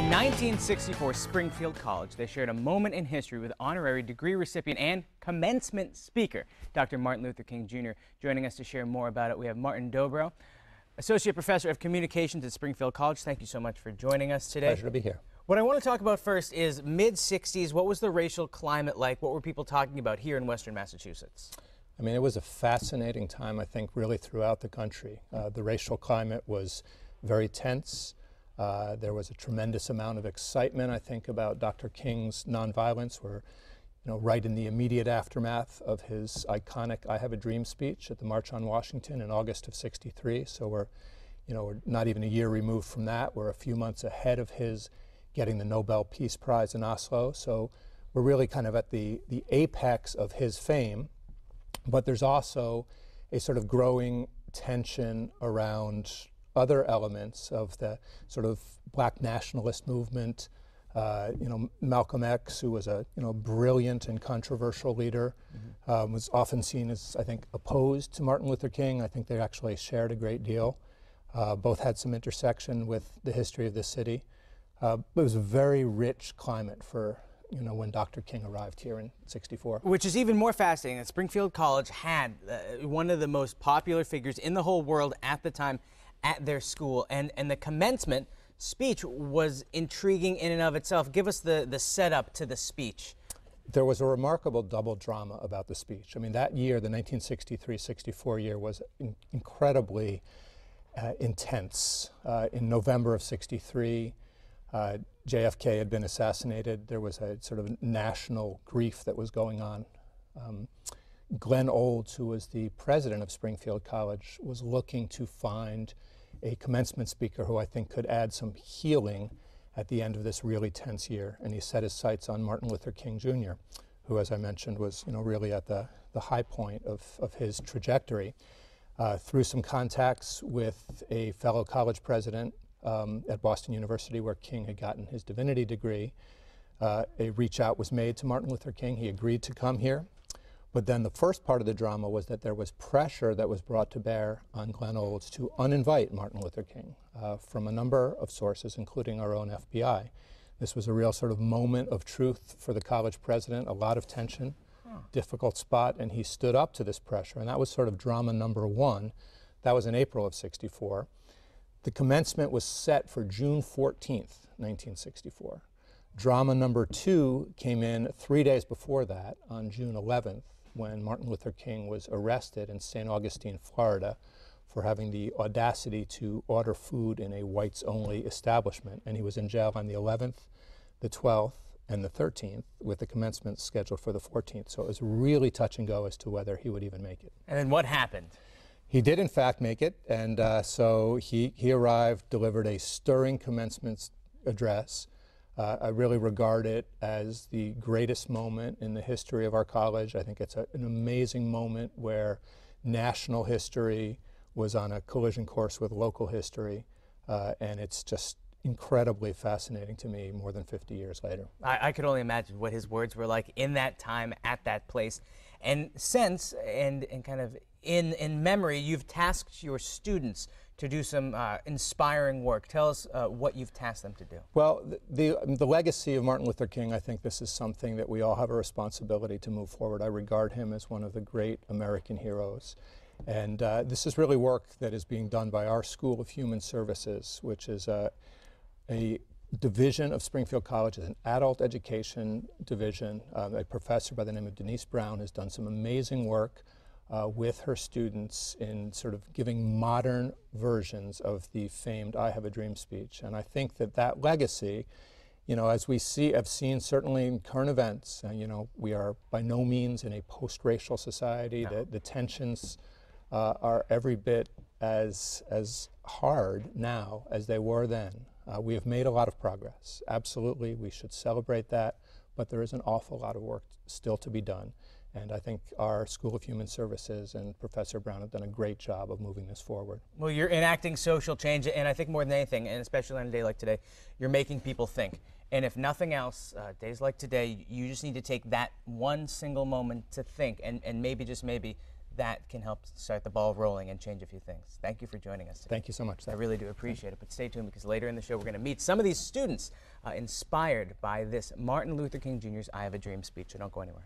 In 1964, Springfield College, they shared a moment in history with honorary degree recipient and commencement speaker, Dr. Martin Luther King Jr. Joining us to share more about it, we have Martin Dobrow, Associate Professor of Communications at Springfield College. Thank you so much for joining us today. Pleasure to be here. What I want to talk about first is mid-60s. What was the racial climate like? What were people talking about here in Western Massachusetts? I mean, it was a fascinating time, I think, really throughout the country. The racial climate was very tense. There was a tremendous amount of excitement, I think, about Dr. King's nonviolence. We're, right in the immediate aftermath of his iconic "I Have a Dream" speech at the March on Washington in August of '63. So we're not even a year removed from that. We're a few months ahead of his getting the Nobel Peace Prize in Oslo. So we're really kind of at the apex of his fame. But there's also a sort of growing tension around other elements of the sort of black nationalist movement. Malcolm X, who was a brilliant and controversial leader, was often seen as, I think, opposed to Martin Luther King. I think they actually shared a great deal. Both had some intersection with the history of the city. It was a very rich climate for when Dr. King arrived here in '64. Which is even more fascinating that Springfield College had one of the most popular figures in the whole world at the time at their school, and the commencement speech was intriguing in and of itself. Give us the setup to the speech. There was a remarkable double drama about the speech. I mean, that year, the 1963-64 year, was incredibly intense. In November of '63, JFK had been assassinated. There was a sort of national grief that was going on. Glenn Olds, who was the president of Springfield College, was looking to find a commencement speaker who I think could add some healing at the end of this really tense year. And he set his sights on Martin Luther King Jr., who, as I mentioned, was really at the high point of his trajectory. Through some contacts with a fellow college president at Boston University, where King had gotten his divinity degree, a reach out was made to Martin Luther King. He agreed to come here. But then the first part of the drama was that there was pressure that was brought to bear on Glenn Olds to uninvite Martin Luther King from a number of sources, including our own FBI. This was a real sort of moment of truth for the college president, a lot of tension, difficult spot, and he stood up to this pressure. And that was sort of drama number one. That was in April of '64. The commencement was set for June 14th, 1964. Drama number two came in 3 days before that, on June 11th, when Martin Luther King was arrested in St. Augustine, Florida, for having the audacity to order food in a whites-only establishment. And he was in jail on the 11th, the 12th, and the 13th, with the commencement scheduled for the 14th. So it was really touch and go as to whether he would even make it. And then what happened? He did, in fact, make it, and so he arrived, delivered a stirring commencement address. I really regard it as the greatest moment in the history of our college. I think it's an amazing moment where national history was on a collision course with local history, and it's just incredibly fascinating to me more than 50 years later. I could only imagine what his words were like in that time, at that place. And since, and kind of in memory, you've tasked your students to do some inspiring work. Tell us what you've tasked them to do. Well, the legacy of Martin Luther King, I think this is something that we all have a responsibility to move forward. I regard him as one of the great American heroes. And this is really work that is being done by our School of Human Services, which is a division of Springfield College, is an adult education division. A professor by the name of Denise Brown has done some amazing work with her students in sort of giving modern versions of the famed "I Have a Dream" speech. And I think that legacy, as we have seen certainly in current events, we are by no means in a post-racial society. No. The tensions are every bit as hard now as they were then. We have made a lot of progress. Absolutely, we should celebrate that, but there is an awful lot of work still to be done. And I think our School of Human Services and Professor Brown have done a great job of moving this forward. Well, you're enacting social change, and I think more than anything, and especially on a day like today, you're making people think. And if nothing else, days like today, you just need to take that one single moment to think, and maybe, just maybe, that can help start the ball rolling and change a few things. Thank you for joining us today. Thank you so much. I really do appreciate it. But stay tuned, because later in the show we're going to meet some of these students inspired by this Martin Luther King Jr.'s I Have a Dream speech. So don't go anywhere.